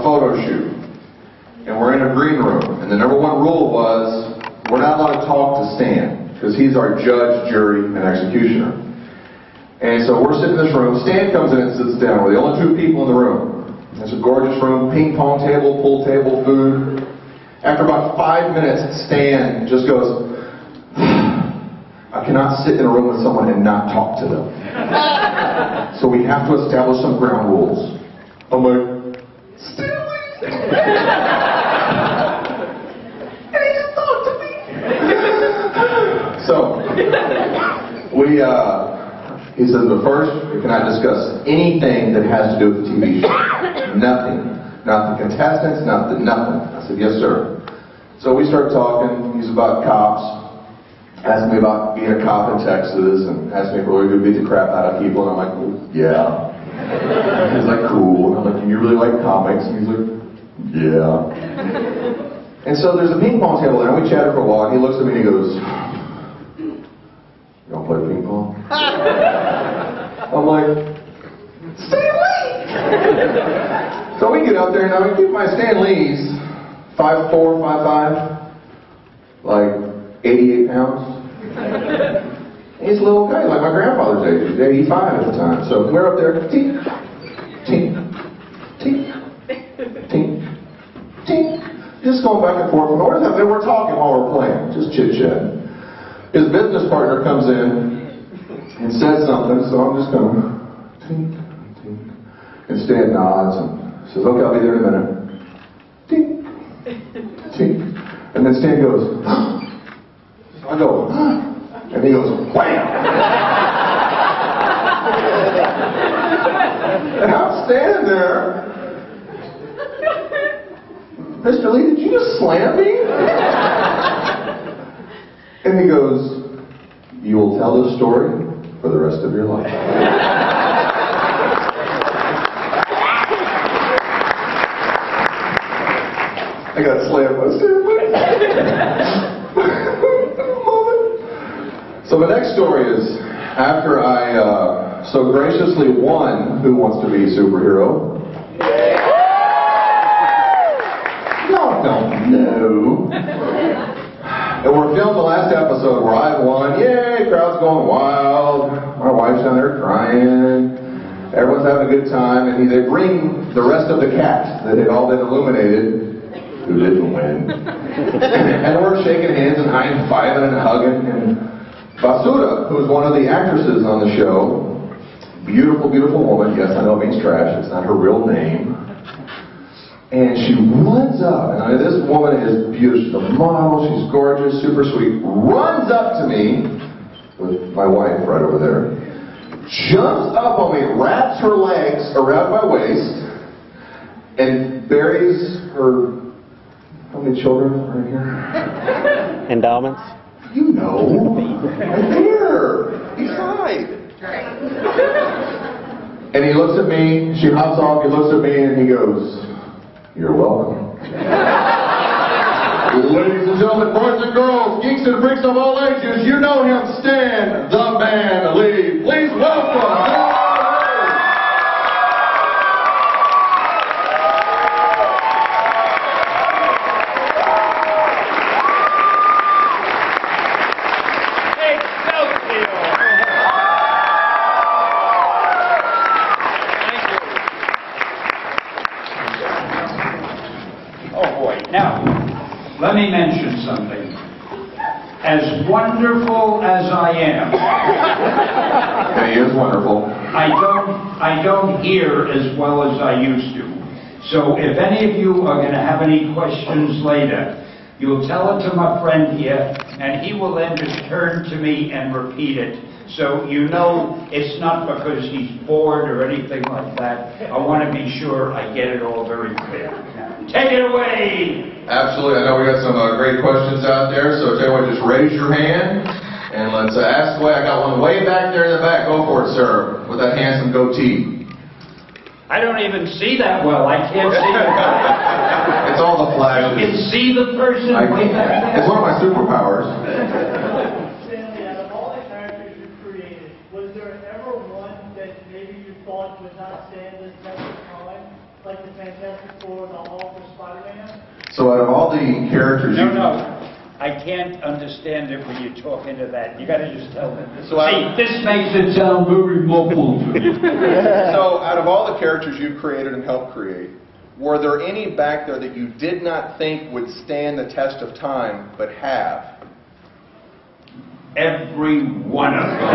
photo shoot. And we're in a green room. And the number one rule was, we're not allowed to talk to Stan, because he's our judge, jury, and executioner. And so we're sitting in this room. Stan comes in and sits down. We're the only two people in the room. It's a gorgeous room, ping pong table, pool table, food. After about 5 minutes, Stan just goes, I cannot sit in a room with someone and not talk to them. So we have to establish some ground rules. I'm like, Stanley! And he just talked to me! So, he says, but first, we cannot discuss anything that has to do with the TV show. Nothing. Not the contestants, nothing. I said, yes, sir. So we start talking. He's about cops. Asked me about being a cop in Texas, and asked me if we could beat the crap out of people, and I'm like, well, yeah. He's like, cool. And I'm like, you really like comics? And he's like, yeah. And so there's a ping pong table there, and we chatted for a while, and he looks at me and he goes, you don't play ping pong? I'm like, Stanley! So we get up there, and I keep my Stan Lee's 5'4", 5'5", like 88 pounds. He's a little guy, like my grandfather's age. He was 85 at the time. So we're up there, tink, tink, tink, tink, tink. Just going back and forth. And we're talking while we're playing, just chit-chatting. His business partner comes in and says something, so I'm just going, tink, tink. And Stan nods and says, okay, I'll be there in a minute. Tink, tink. And then Stan goes, I go, and he goes, wham! And I'm standing there. Mr. Lee, did you just slam me? And he goes, you will tell this story for the rest of your life. I got slammed by Stanley. So the next story is, after I so graciously won Who Wants to Be a Superhero? Y'all don't know. And we're filming the last episode where I won. Yay, crowd's going wild. My wife's down there crying. Everyone's having a good time. And they bring the rest of the cast that had all been illuminated, who didn't win. And we're shaking hands and high-fiving and hugging. And Basura, who's one of the actresses on the show, beautiful, beautiful woman. Yes, I know it means trash. It's not her real name. And she runs up, and this woman is beautiful. She's a model. She's gorgeous, super sweet. Runs up to me with my wife right over there. Jumps up on me, wraps her legs around my waist, and buries her. How many children are in here? Endowments? You know, right there, beside. And he looks at me, she hops off, he looks at me, and he goes, you're welcome. Ladies and gentlemen, boys and girls, geeks and freaks of all ages, you know him, Stan, the Man Lee. Please welcome. Let me mention something. As wonderful as I am, he is wonderful. I don't hear as well as I used to. So if any of you are going to have any questions later, you'll tell it to my friend here, and he will then just turn to me and repeat it. So you know it's not because he's bored or anything like that. I want to be sure I get it all very clear. Take it away! Absolutely. I know we got some great questions out there, so tell you what, just raise your hand, and let's ask away. I got one way back there in the back. Go for it, sir, with that handsome goatee. I don't even see that well. I can't see it. It's all the flashes. You can see the person way back there. It's one of my superpowers. Stanley, out of all the characters you created, was there ever one that maybe you thought would not stand this test of time? Like the Fantastic Four, the Hulk, and Spider-Man? So out of all the characters you... No, I can't understand it when you talk into that. You gotta just tell them. So this makes it sound very muffled to me. So out of all the characters you created and helped create, were there any back there that you did not think would stand the test of time, but have? Every one of them.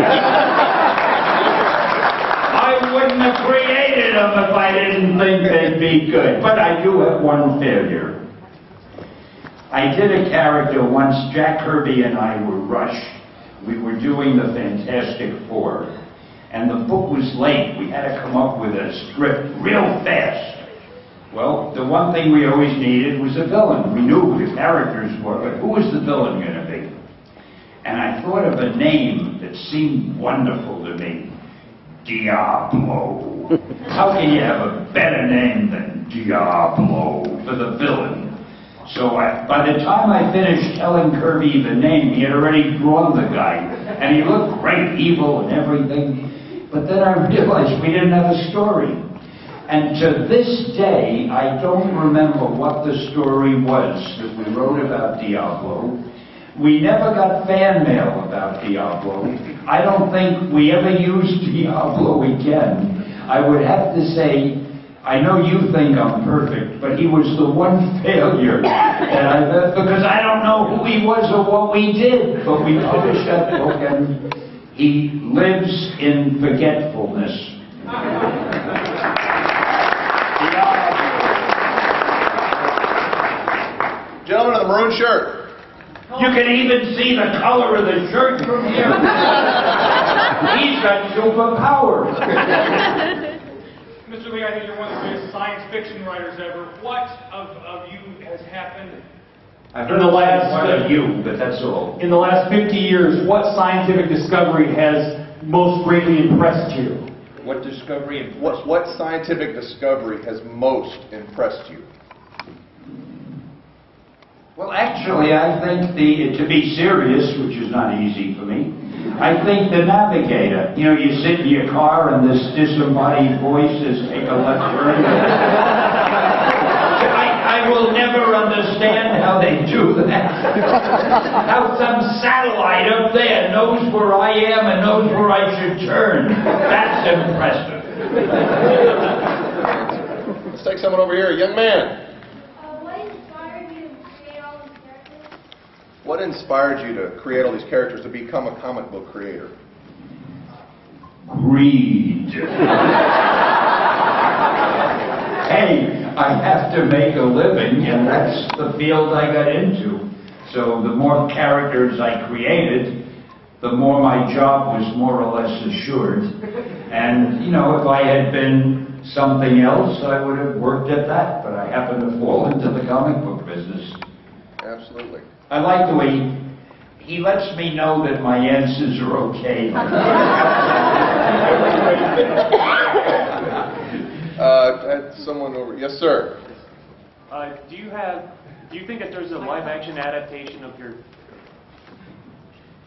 I wouldn't have created them if I didn't think they'd be good. But I do have one failure. I did a character once, Jack Kirby and I were rushed. We were doing the Fantastic Four. And the book was late. We had to come up with a script real fast. Well, the one thing we always needed was a villain. We knew who the characters were, but who was the villain going to be? And I thought of a name that seemed wonderful to me. Diablo. How can you have a better name than Diablo for the villain? So by the time I finished telling Kirby the name, he had already drawn the guy. And he looked great, evil and everything. But then I realized we didn't have a story. And to this day, I don't remember what the story was that we wrote about Diablo. We never got fan mail about Diablo. I don't think we ever used Diablo again. I would have to say, I know you think I'm perfect, but he was the one failure. And because I don't know who he was or what we did. But we published that book and he lives in forgetfulness. Gentleman in the maroon shirt. You can even see the color of the shirt from here. He's got superpowers. Mr. Lee, I think you're one of the greatest science fiction writers ever. What of you has happened? I've heard one of you, but that's all. In the last 50 years, what scientific discovery has most greatly impressed you? What discovery? What scientific discovery has most impressed you? Well, actually, I think to be serious, which is not easy for me, I think the navigator. You know, you sit in your car and this disembodied voice says, take a left turn. I will never understand how they do that. How some satellite up there knows where I am and knows where I should turn. That's impressive. Let's take someone over here, a young man. What inspired you to create all these characters, to become a comic book creator? Greed. Hey, I have to make a living, and that's the field I got into. So the more characters I created, the more my job was more or less assured. And, you know, if I had been something else, I would have worked at that, but I happened to fall into the comic book business. Absolutely. I like the way he lets me know that my answers are okay. Someone over. Yes, sir. Do you think that there's a live-action adaptation of your?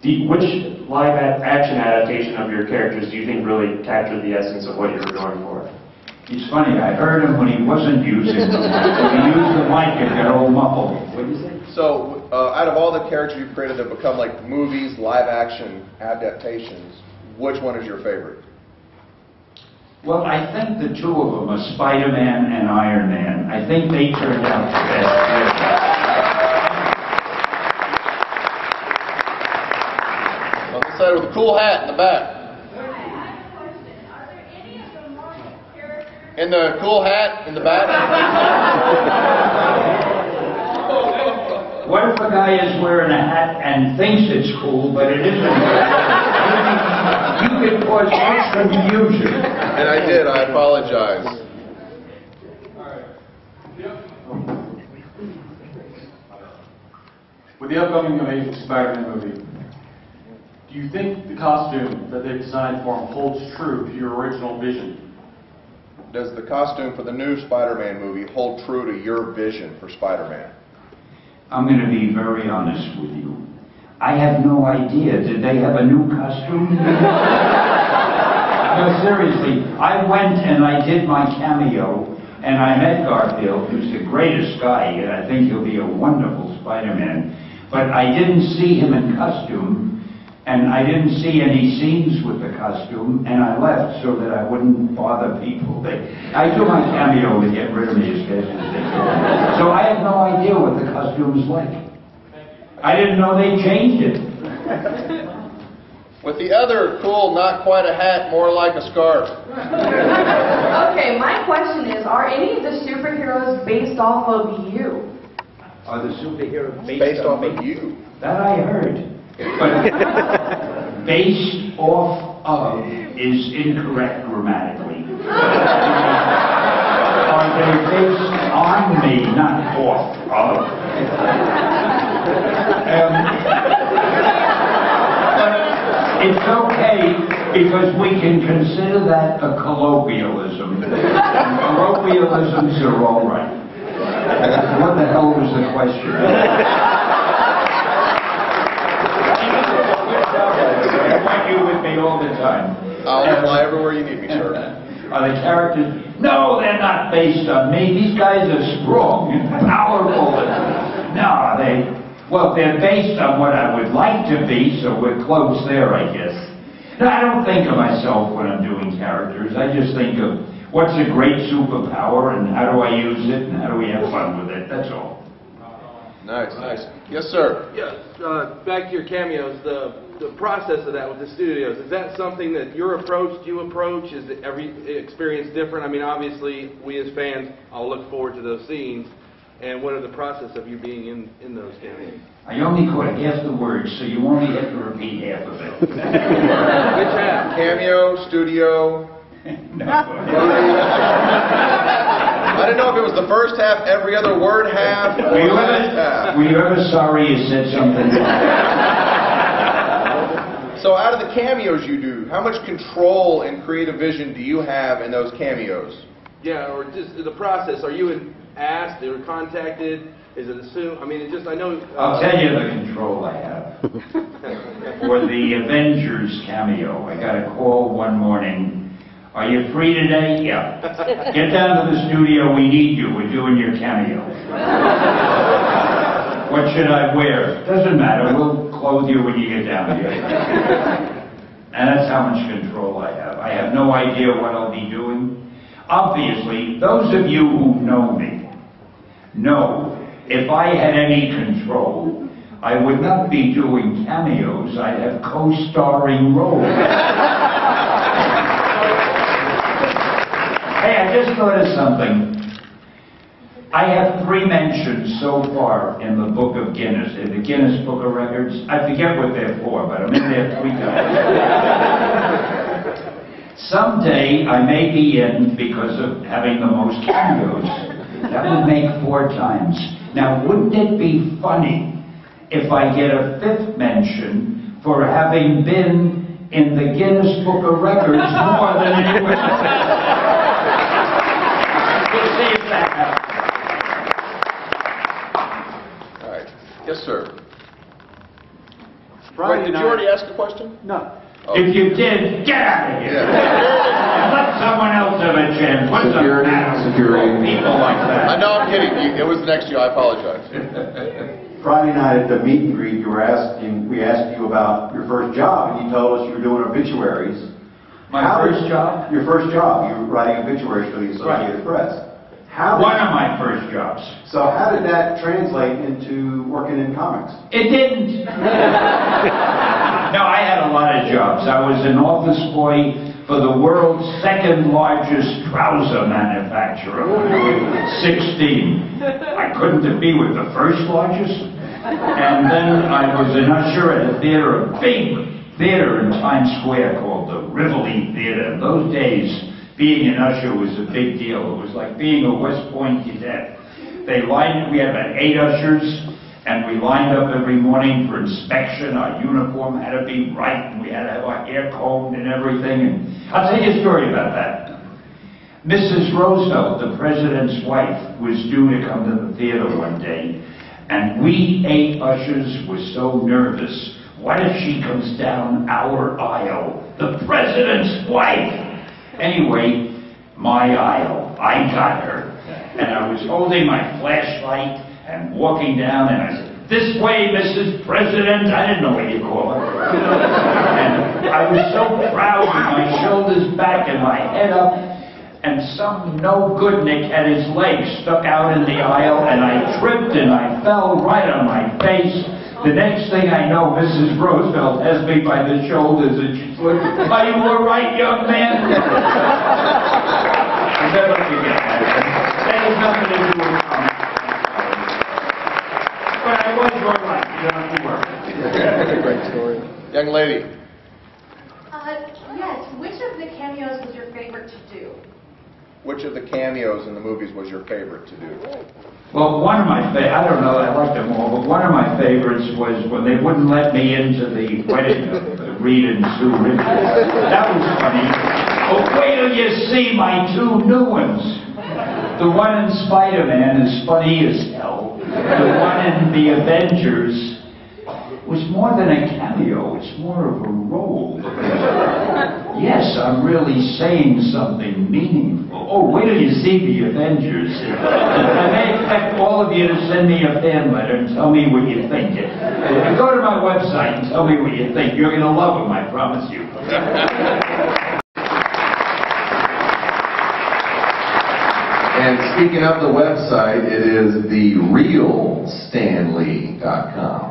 Which live-action adaptation of your characters do you think really captured the essence of what you were going for? It's funny. I heard him when he wasn't using the mic. When he used the mic, it got all muffled. What did you say? So, out of all the characters you've created that become like movies, live-action adaptations, which one is your favorite? Well, I think the two of them are Spider-Man and Iron Man. I think they turned out the best. On the side with a cool hat in the back. And the cool hat in the back. What if a guy is wearing a hat and thinks it's cool, but it isn't? You can cause much confusion. And I did. I apologize. With the upcoming Amazing Spider-Man movie, do you think the costume that they've designed for him holds true to your original vision? Does the costume for the new Spider-Man movie hold true to your vision for Spider-Man? I'm going to be very honest with you. I have no idea. Did they have a new costume? No, seriously. I went and I did my cameo, And I met Garfield, who's the greatest guy, and I think he'll be a wonderful Spider-Man. But I didn't see him in costume, and I didn't see any scenes with the costume, and I left so that I wouldn't bother people. I do my cameo to get rid of me as fast as they can. So I have no idea what the costume is like. I didn't know they changed it. With the other cool, not quite a hat, more like a scarf. Okay, my question is, are any of the superheroes based off of you? Are the superheroes Based off of you. That I heard. But based off of is incorrect grammatically. Are they based on me, not off of? It's okay, because we can consider that a colloquialism. Colloquialisms are all right. What the hell was the question? I want you with me all the time. I'll fly everywhere you need me, sir. Are the characters? No, they're not based on me. These guys are strong and powerful. No, they're based on what I would like to be, so we're close there, I guess. No, I don't think of myself when I'm doing characters. I just think of what's a great superpower and how do I use it and how do we have fun with it. That's all. Nice, nice. Yes, sir. Yeah, back to your cameos, the process of that with the studios, is that something that you approach? Is every experience different? I mean, obviously, we as fans all look forward to those scenes. And what are the process of you being in those cameos? I only caught half the words, so you only have to repeat half of it. Which half? Cameo, studio. No. I didn't know if it was the first half, every other word half, or last half. Were you ever sorry you said something? So out of the cameos you do, how much control and creative vision do you have in those cameos? Yeah, or just the process. Are you asked or contacted? Is it assumed? I mean, it just, I know... I'll tell you the control I have. For the Avengers cameo, I got a call one morning. Are you free today? Yeah. Get down to the studio, we need you. We're doing your cameo. What should I wear? Doesn't matter, we'll clothe you when you get down here. And that's how much control I have. I have no idea what I'll be doing. Obviously, those of you who know me know if I had any control, I would not be doing cameos, I'd have co-starring roles. Hey, I just thought of something. I have 3 mentions so far in the Book of Guinness, in the Guinness Book of Records. I forget what they're for, but I'm in there 3 times. Someday I may be in because of having the most cameos. That would make 4 times. Now, wouldn't it be funny if I get a 5th mention for having been in the Guinness Book of Records more than anyone else? We'll see if that happens. All right. Yes, sir. Friday Wait, did you already ask a question? No. Oh. If you did, get out of here. Yeah. Let someone else have a chance. What's the matter with people like that? I know, I'm kidding. It was next to you. I apologize. Friday night at the meet and greet, we asked you about your first job, and you told us you were doing obituaries. My first job? Your first job. You were writing obituaries for the Associated Press. One of my first jobs. So how did that translate into working in comics? It didn't. No, I had a lot of jobs. I was an office boy for the world's 2nd largest trouser manufacturer when I was 16. I couldn't be with the 1st largest. And then I was an usher at a theater, a big theater in Times Square called the Rivoli Theater. In those days, being an usher was a big deal. It was like being a West Point cadet. We had about 8 ushers, and we lined up every morning for inspection. Our uniform had to be right, and we had to have our hair combed and everything. And I'll tell you a story about that. Mrs. Roosevelt, the president's wife, was due to come to the theater one day, and we 8 ushers were so nervous. What if she comes down our aisle? The president's wife! Anyway, my aisle. I got her. And I was holding my flashlight and walking down, and I said, "This way, Mrs. President." I didn't know what you call her. And I was so proud with my shoulders back and my head up, and some no-goodnik had his legs stuck out in the aisle, and I tripped and I fell right on my face. The next thing I know, Mrs. Roosevelt has me by the shoulders, and she's like, "Are you all right, young man?" I'll never forget that. That has nothing to do with comedy. But I was all right. You don't have to worry. That's a great story. Young lady. Yes. Which of the cameos was your favorite to do? Which of the cameos in the movies was your favorite to do? Well, one of my I don't know, I like them all, but one of my favorites was when they wouldn't let me into the wedding of Reed and Sue Richards. That was funny. Oh, wait till you see my two new ones. The one in Spider-Man is funny as hell. The one in The Avengers was more than a cameo, it's more of a role. Yes, I'm really saying something meaningful. Oh, wait till you see The Avengers. I may expect all of you to send me a fan letter and tell me what you think. Go to my website and tell me what you think. You're going to love them, I promise you. And speaking of the website, it is therealstanley.com.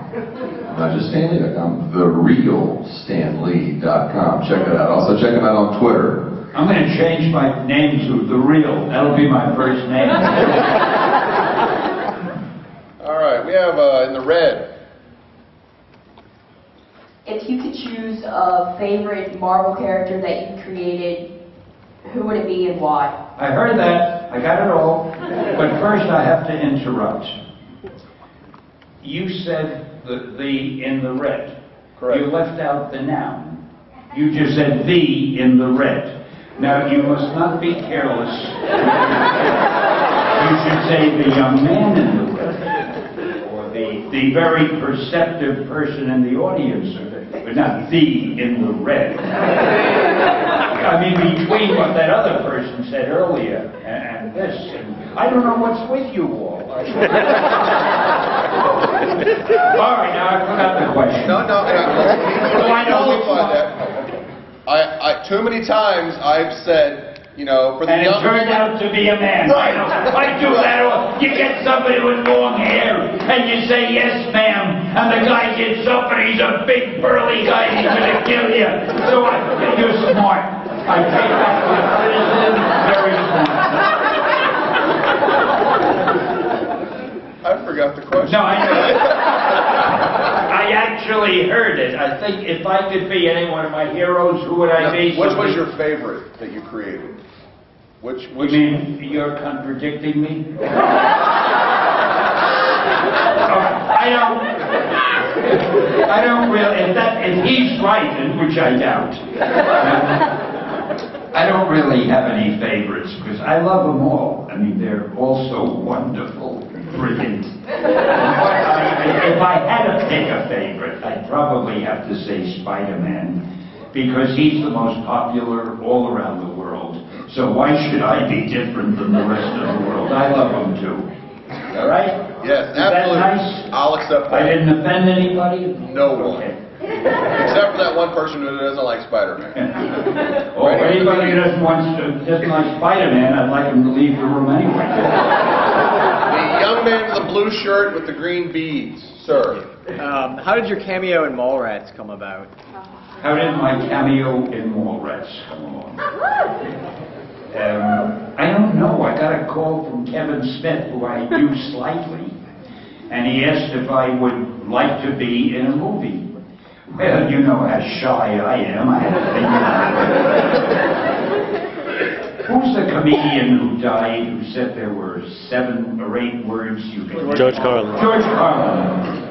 Not just Stanley.com, therealstanley.com. Check it out. Also check him out on Twitter. I'm going to change my name to The Real. That'll be my first name. All right, we have in the red. If you could choose a favorite Marvel character that you created, who would it be and why? I heard that. I got it all. But first I have to interrupt. You said the in the red. Correct. You left out the noun. You just said the in the red. Now you must not be careless. You should say the young man in the red. Or the very perceptive person in the audience. But not the in the red. I mean, between what that other person said earlier and this, and I don't know what's with you all. All right, now I forgot the question. No, I know which one. I too many times I've said, you know, for the And it young turned out to be a man. Right. I do that all. You get somebody with long hair, and you say, "Yes, ma'am," and the guy gets up, and he's a big, burly guy, and he's going to kill you. So you're smart. I take that with criticism, very smart. I forgot the question. No, I know. I actually heard it. I think if I could be any one of my heroes, who would I be? Which was your favorite that you created? Which You mean you're contradicting me? I don't really, if he's right, and which I doubt, I don't really have any favorites, because I love them all. I mean, they're all so wonderful, brilliant. If I had to pick a favorite, I'd probably have to say Spider-Man, because he's the most popular all around the world. So why should I be different than the rest of the world? I love him too. All right? Yes, Is absolutely. that nice? I'll accept that. I didn't offend anybody? No one. Okay. Except for that one person who doesn't like Spider-Man. Or anybody who doesn't like Spider-Man, I'd like him to leave the room anyway. The young man in the blue shirt with the green beads, sir. How did your cameo in Mallrats come about? How did my cameo in Mallrats come along? I don't know. I got a call from Kevin Smith, who I knew slightly, and he asked if I would like to be in a movie. Well, you know how shy I am. I had to think about it. Who's the comedian who died who said there were 7 or 8 words you could... George Carlin. George Carlin.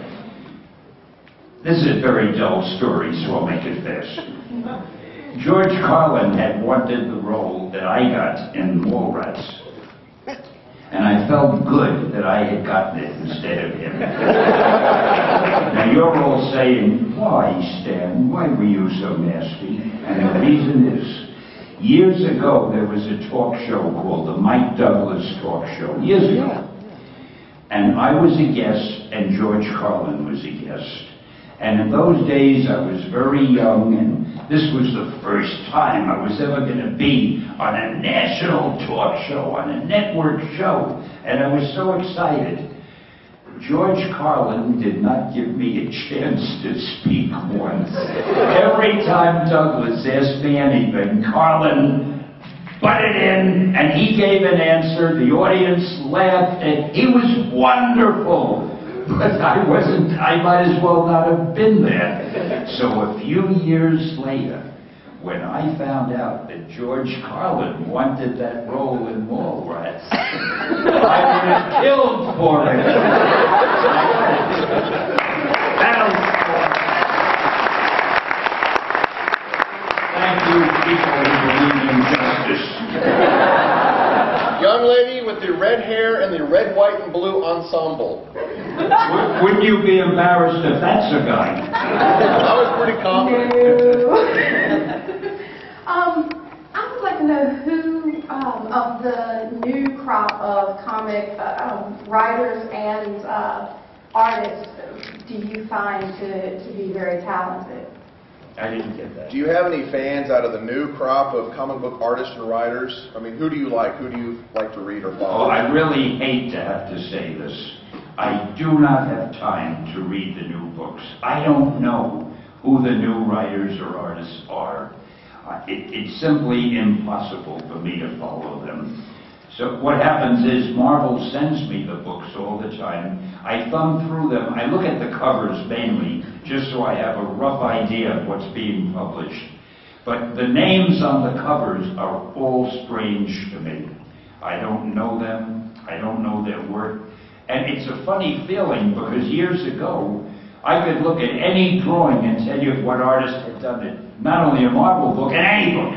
This is a very dull story, so I'll make it fast. George Carlin had wanted the role that I got in Mallrats. And I felt good that I had gotten it instead of him. Now you're all saying, "Why, Stan? Why were you so nasty?" And the reason is, Years ago, there was a talk show called the Mike Douglas Talk Show, years ago. And I was a guest, and George Carlin was a guest. And in those days, I was very young, and this was the first time I was ever going to be on a national talk show, on a network show. And I was so excited. George Carlin did not give me a chance to speak once. Every time Douglas asked me anything, Carlin butted in, and he gave an answer. The audience laughed, and he was wonderful. But I might as well not have been there. So a few years later, when I found out that George Carlin wanted that role in Mallrats, I would have killed for it. Thank you, people who believe in justice. Young lady with the red hair and the red, white, and blue ensemble. Wouldn't you be embarrassed if that's a guy? I was pretty confident. I would like to know who of the new crop of comic writers and artists do you find to be very talented? I didn't get that. Do you have any fans out of the new crop of comic book artists and writers? I mean, who do you like? Who do you like to read or follow? Oh, I really hate to have to say this. I do not have time to read the new books. I don't know who the new writers or artists are. It's simply impossible for me to follow them. So what happens is Marvel sends me the books all the time. I thumb through them. I look at the covers mainly, just so I have a rough idea of what's being published. But the names on the covers are all strange to me. I don't know them. I don't know their work. And it's a funny feeling because years ago, I could look at any drawing and tell you what artist had done it. Not only a Marvel book, in any book.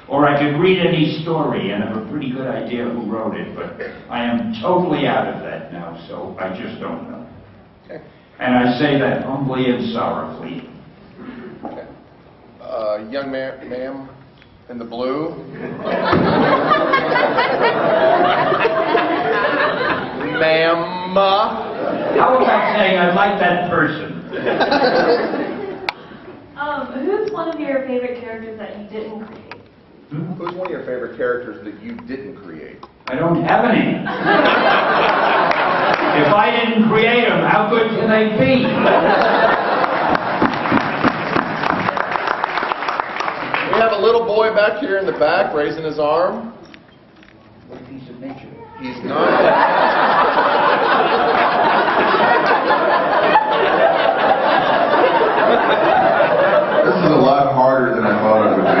Or I could read any story and have a pretty good idea who wrote it. But I am totally out of that now, so I just don't know. Okay. And I say that humbly and sorrowfully. Okay. Young ma'am in the blue. Ma'am. How about saying I like that person? Who's one of your favorite characters that you didn't create? Who's one of your favorite characters that you didn't create? I don't have any. If I didn't create them, how good can they be? We have a little boy back here in the back raising his arm. What a piece of nature. He's not. This is a lot harder than I thought it would be.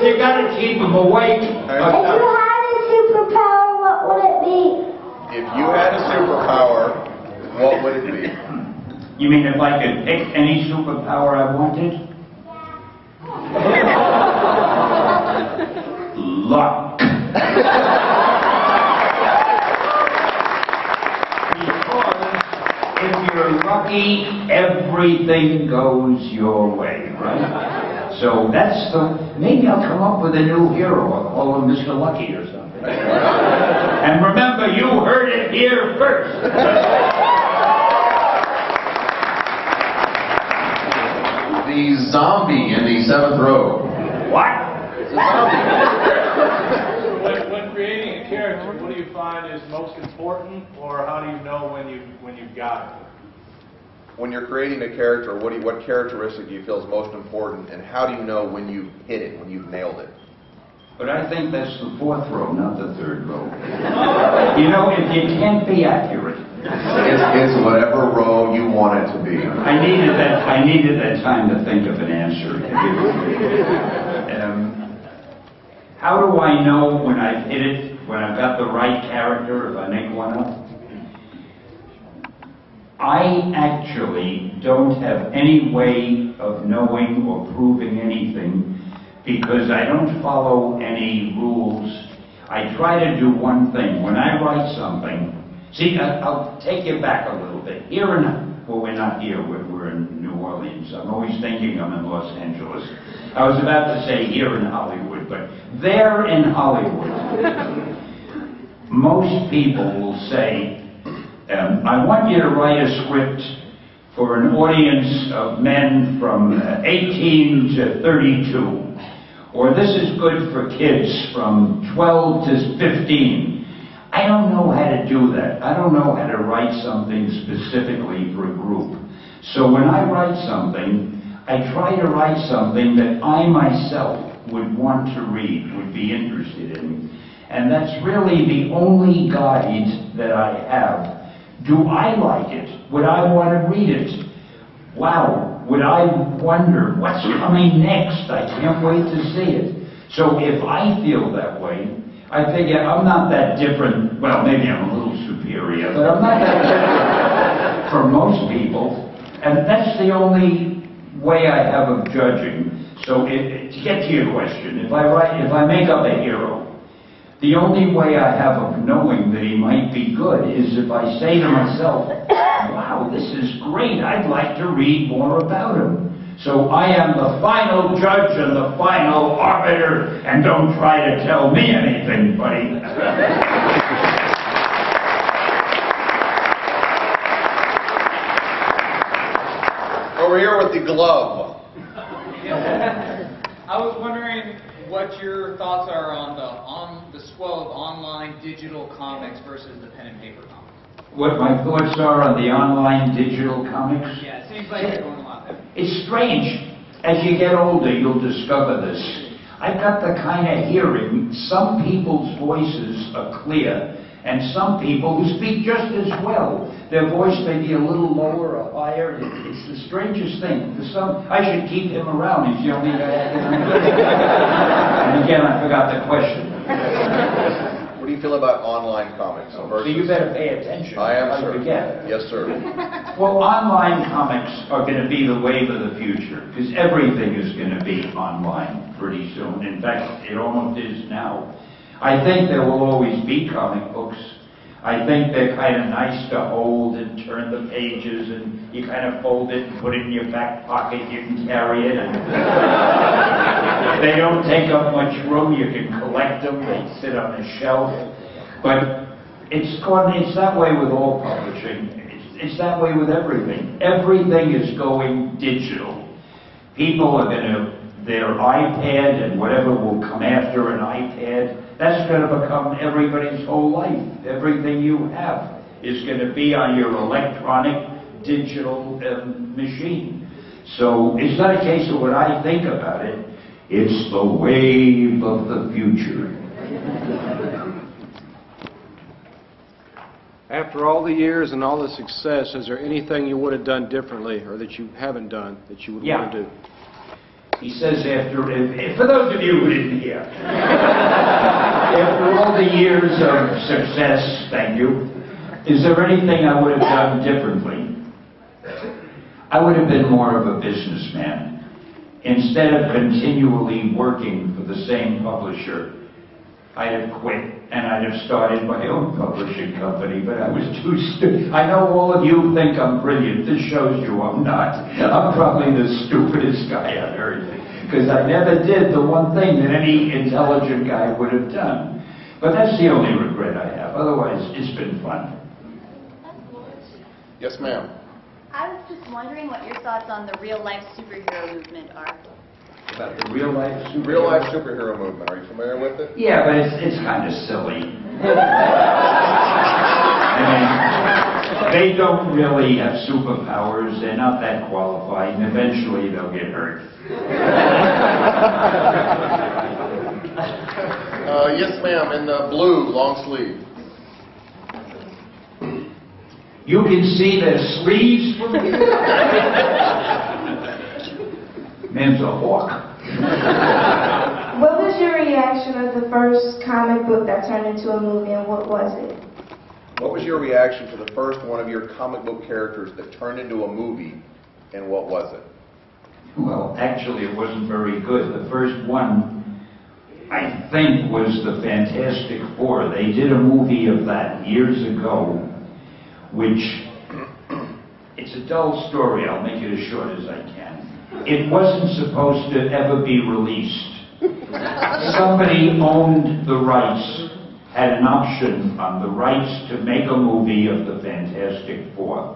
You gotta keep them awake. If you had a superpower, what would it be? If you had a superpower, what would it be? You mean if I could pick any superpower I wanted? Luck. If you're lucky, everything goes your way, right? So that's maybe I'll come up with a new hero. I'll call him Mr. Lucky or something. And remember, you heard it here first. The zombie in the seventh row. What? When creating a character, what do you find is most important, or how do you know when you've got it? When you're creating a character, what characteristic do you feel is most important, and how do you know when you've hit it, when you've nailed it? But I think that's the fourth row, not the third row. You know, it can't be accurate. It's whatever row you want it to be. I needed that time to think of an answer. How do I know when I've hit it, when I've got the right character, if I make one up? I actually don't have any way of knowing or proving anything because I don't follow any rules. I try to do one thing. When I write something, see, I'll take you back a little bit. Here in well, we're not here, we're in New Orleans. I'm always thinking I'm in Los Angeles. I was about to say here in Hollywood, but there in Hollywood, most people will say, I want you to write a script for an audience of men from 18 to 32. Or this is good for kids from 12 to 15. I don't know how to do that. I don't know how to write something specifically for a group. So when I write something, I try to write something that I myself would want to read, would be interested in. And that's really the only guide that I have. Do I like it? Would I want to read it? Wow, would I wonder what's coming next? I can't wait to see it. So if I feel that way, I figure I'm not that different. Well, maybe I'm a little superior, but I'm not that different from most people. And that's the only way I have of judging. So to get to your question, if I make up a hero, the only way I have of knowing that he might be good is if I say to myself, wow, this is great, I'd like to read more about him. So I am the final judge and the final arbiter, and don't try to tell me anything, buddy. Over here with the glove. I was wondering what your thoughts are on the swell of online digital comics versus the pen and paper comics. What my thoughts are on the online digital comics? Yeah, it seems like you're going a lot there. It's strange. As you get older, you'll discover this. I've got the kind of hearing, some people's voices are clear, and some people who speak just as well. Their voice may be a little lower or higher. It's the strangest thing. I should keep him around. He's the only guy I can And again, I forgot the question. What do you feel about online comics? So you better pay attention. I am, sir. Forget. Yes, sir. Well, online comics are going to be the wave of the future, because everything is going to be online pretty soon. In fact, it almost is now. I think there will always be comic books. I think they're kind of nice to hold and turn the pages, and you kind of fold it and put it in your back pocket. You can carry it, and they don't take up much room. You can collect them. They sit on a shelf. But it's that way with all publishing. It's that way with everything. Everything is going digital. People are going to their iPad and whatever will come after an iPad. That's going to become everybody's whole life. Everything you have is going to be on your electronic, digital machine. So it's not a case of what I think about it. It's the wave of the future. After all the years and all the success, is there anything you would have done differently or that you haven't done that you would want to do? He says for those of you who didn't hear, after all the years of success, thank you, is there anything I would have done differently? I would have been more of a businessman. Instead of continually working for the same publisher, I'd have quit and I'd have started my own publishing company, but I was too stupid. I know all of you think I'm brilliant. This shows you I'm not. I'm probably the stupidest guy on earth, because I never did the one thing that any intelligent guy would have done. But that's the only regret I have. Otherwise, it's been fun. Yes, ma'am. I was just wondering what your thoughts on the real-life superhero movement are. About the real-life superhero movement. Are you familiar with it? Yeah, but it's kind of silly. I mean, they don't really have superpowers. They're not that qualified, and eventually they'll get hurt. Yes, ma'am. In the blue, long sleeve. You can see their sleeves from here. Man's a hawk. What was your reaction of the first comic book that turned into a movie, and what was it? What was your reaction to the first one of your comic book characters that turned into a movie, and what was it? Well, actually, it wasn't very good. The first one, I think, was the Fantastic Four. They did a movie of that years ago, which it's a dull story. I'll make it as short as I can. It wasn't supposed to ever be released. Somebody owned the rights, had an option on the rights to make a movie of the Fantastic Four.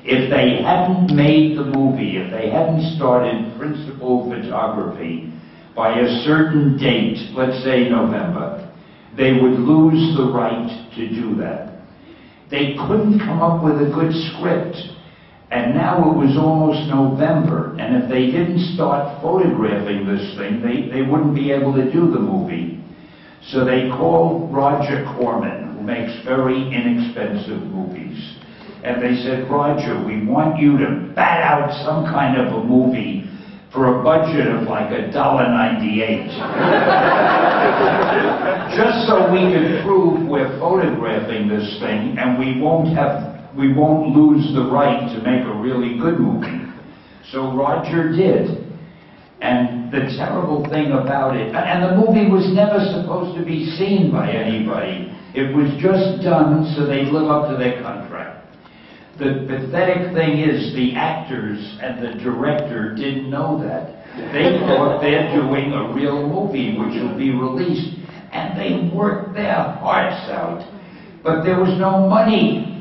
If they hadn't made the movie, if they hadn't started principal photography by a certain date, let's say November, they would lose the right to do that. They couldn't come up with a good script. And now it was almost November, and if they didn't start photographing this thing, they wouldn't be able to do the movie. So they called Roger Corman, who makes very inexpensive movies. And they said, Roger, we want you to bat out some kind of a movie for a budget of like $1.98. Just so we can prove we're photographing this thing and we won't lose the right to make a really good movie. So Roger did. And the terrible thing about it, and the movie was never supposed to be seen by anybody. It was just done so they'd live up to their contract. The pathetic thing is the actors and the director didn't know that. They thought they're doing a real movie which will be released, and they worked their hearts out. But there was no money.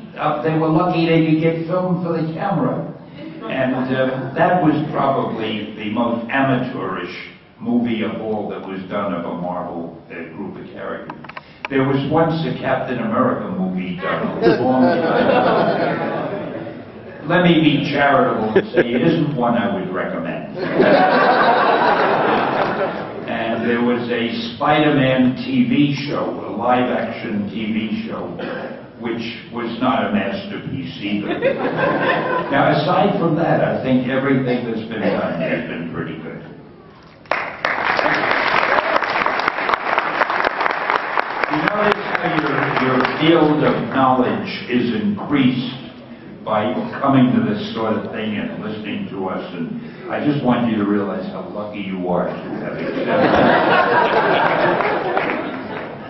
They were lucky they could get film for the camera. And that was probably the most amateurish movie of all that was done of a Marvel group of characters. There was once a Captain America movie done a long time ago. Let me be charitable and say it isn't one I would recommend. And there was a Spider-Man TV show, a live-action TV show, which was not a masterpiece either. Now, aside from that, I think everything that's been done has been pretty good. You notice how your field of knowledge is increased by coming to this sort of thing and listening to us, and I just want you to realize how lucky you are to have accepted.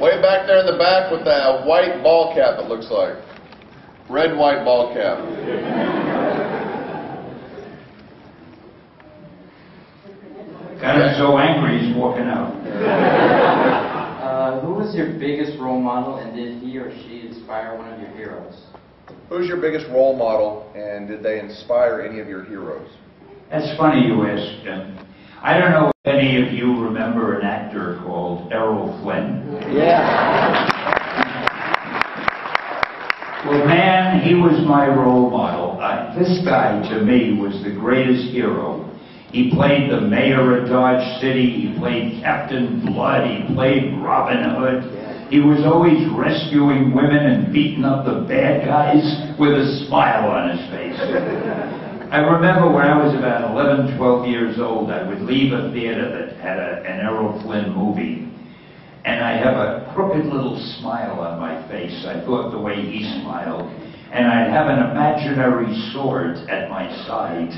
Way back there in the back with that white ball cap, it looks like. Red and white ball cap. Got him so angry he's walking out. Who was your biggest role model, and did he or she inspire one of your heroes? Who's your biggest role model, and did they inspire any of your heroes? That's funny you ask, Jim. I don't know if any of you remember an actor called Errol Flynn. Yeah. Well, man, he was my role model. This guy, to me, was the greatest hero. He played the mayor of Dodge City. He played Captain Blood. He played Robin Hood. He was always rescuing women and beating up the bad guys with a smile on his face. I remember when I was about 11, 12 years old, I would leave a theater that had an Errol Flynn movie, and I'd have a crooked little smile on my face. I thought the way he smiled. And I'd have an imaginary sword at my side.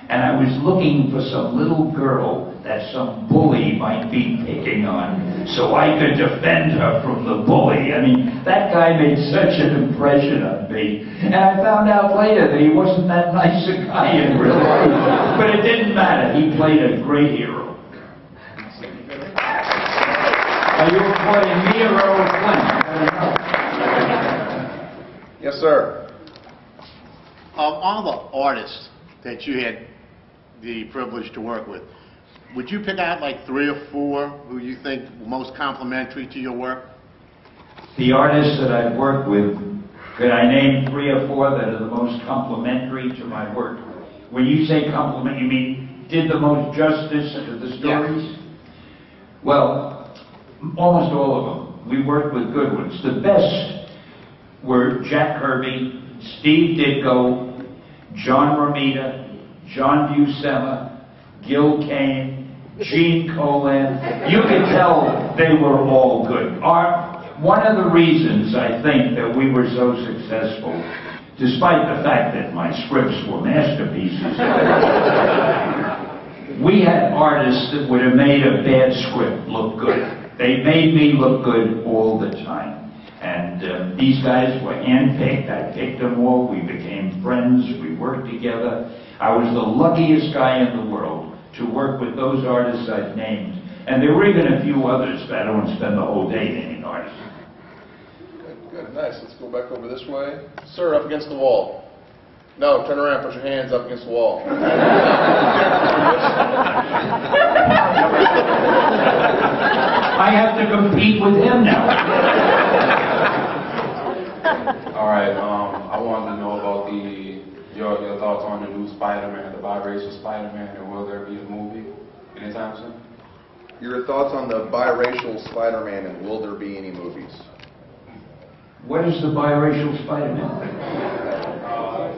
And I was looking for some little girl that some bully might be picking on so I could defend her from the bully. I mean, that guy made such an impression on me. And I found out later that he wasn't that nice a guy in real life. But it didn't matter. He played a great hero. Are you applauding me or Errol Flynn? Yes, sir. Of all the artists that you had the privilege to work with, would you pick out like 3 or 4 who you think were most complimentary to your work? The artists that I've worked with, could I name 3 or 4 that are the most complimentary to my work? When you say compliment, you mean did the most justice to the stories? Yeah. Well, almost all of them. We worked with good ones. The best were Jack Kirby, Steve Ditko, John Romita, John Buscema, Gil Kane, Gene Colan. You could tell they were all good. One of the reasons I think that we were so successful, despite the fact that my scripts were masterpieces, we had artists that would have made a bad script look good. They made me look good all the time. And these guys were handpicked. I picked them all. We became friends. We worked together. I was the luckiest guy in the world to work with those artists I've named. And there were even a few others, but I don't want to spend the whole day naming artists. Good, nice. Let's go back over this way. Sir, up against the wall. No, turn around, put your hands up against the wall. I have to compete with him now. All right, I wanted to know about your thoughts on the new Spider-Man, the biracial Spider-Man, and will there be a movie anytime soon? Your thoughts on the biracial Spider-Man, and will there be any movies? What is the biracial Spider-Man?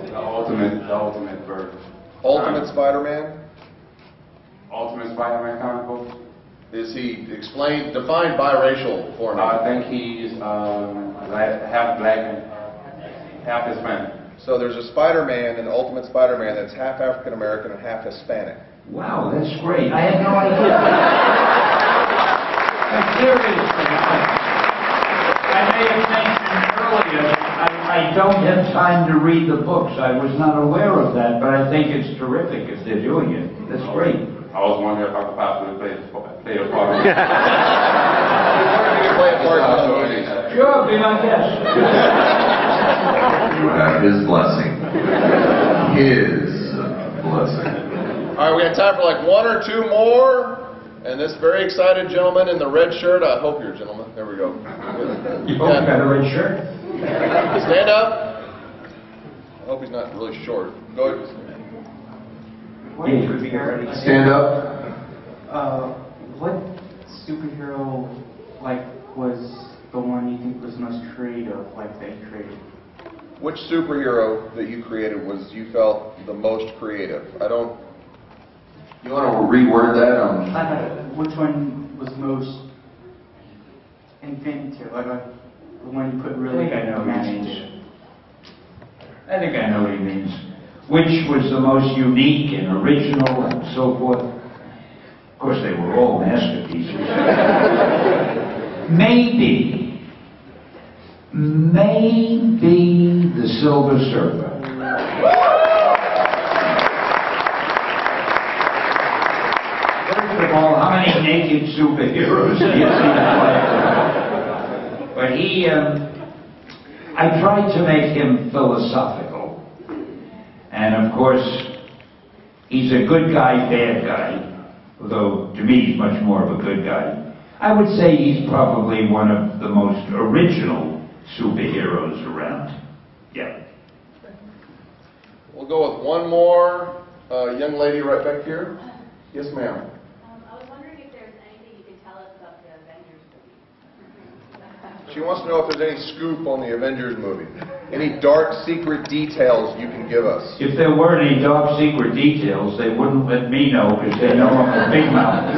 The ultimate version. Ultimate Spider-Man? Ultimate Spider-Man comic book? Is he define biracial for me? I think he's half black and half Hispanic. So there's a Spider-Man in the Ultimate Spider-Man that's half African American and half Hispanic. Wow, that's great. I had no idea. Seriously, I may have mentioned earlier, I don't have time to read the books. I was not aware of that, but I think it's terrific if they're doing it. That's great. I was wondering if I could possibly play a part. Sure, be my guest. You have his blessing. His blessing. All right, we have time for like one or two more. And this very excited gentleman in the red shirt, I hope you're a gentleman. There we go. You both got a red shirt? Stand up. I hope he's not really short. Go ahead. Stand up. What superhero was the one you think was most creative, that you created? Which superhero that you created was you felt the most creative? You want to reword that? Which one was most inventive? The one you put really. I think I know what he means. I think I know what he means. Which was the most unique and original and so forth. Of course, they were all masterpieces. Maybe the Silver Surfer. First of all, how many naked superheroes do you see that? But I tried to make him philosophical. And of course, he's a good guy, bad guy. Although, to me, he's much more of a good guy. I would say he's probably one of the most original superheroes around. Yeah. We'll go with one more young lady right back here. Yes, ma'am. I was wondering if there's anything you could tell us about the Avengers movie. She wants to know if there's any scoop on the Avengers movie. Any dark secret details you can give us. If there weren't any dark secret details, they wouldn't let me know because they know I'm a big mouth.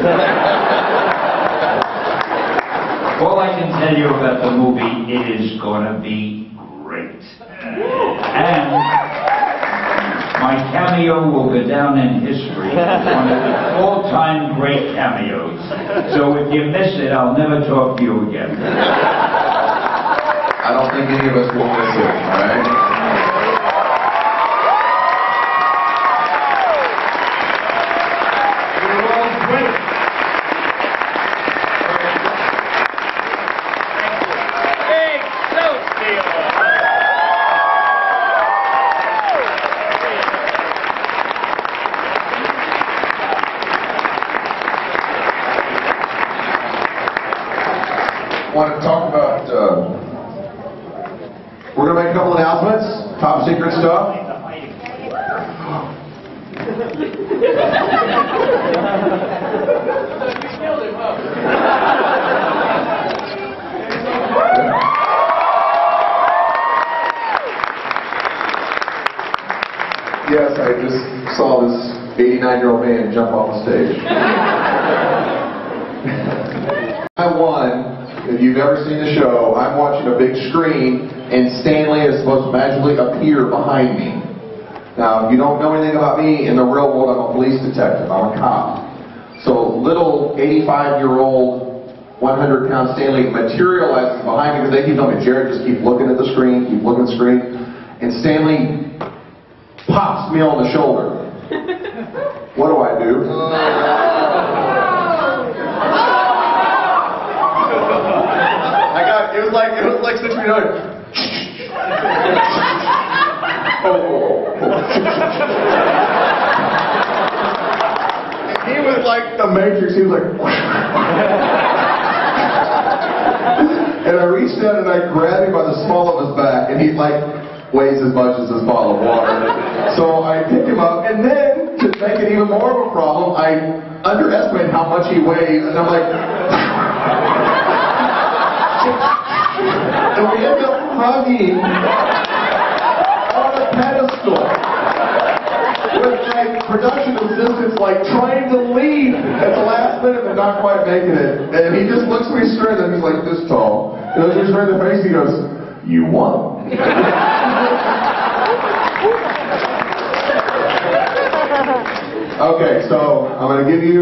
All I can tell you about the movie, it is going to be great. And my cameo will go down in history as one of the all-time great cameos. So if you miss it, I'll never talk to you again. I don't think any of us will miss it, all right? Want to talk about, we're going to make a couple announcements, top secret stuff. Yes, I just saw this 89-year-old man jump off the stage. If you've ever seen the show, I'm watching a big screen, and Stanley is supposed to magically appear behind me. Now, if you don't know anything about me, in the real world, I'm a police detective. I'm a cop. So little 85-year-old 100-pound Stanley materializes behind me because they keep telling me, Jarrett, just keep looking at the screen, keep looking at the screen. And Stanley pops me on the shoulder. What do I do? It was like 6 feet away. He was like the Matrix. He was like, and I reached down and I grabbed him by the small of his back, and he like weighs as much as this bottle of water. So I picked him up, and then to make it even more of a problem, I underestimated how much he weighs, and I'm like. And we ended up hugging on a pedestal with my production assistants like trying to leave at the last minute but not quite making it. And he just looks me straight and he's like this tall. And looks me straight in the face and he goes, "You won." Okay, so I'm going to give you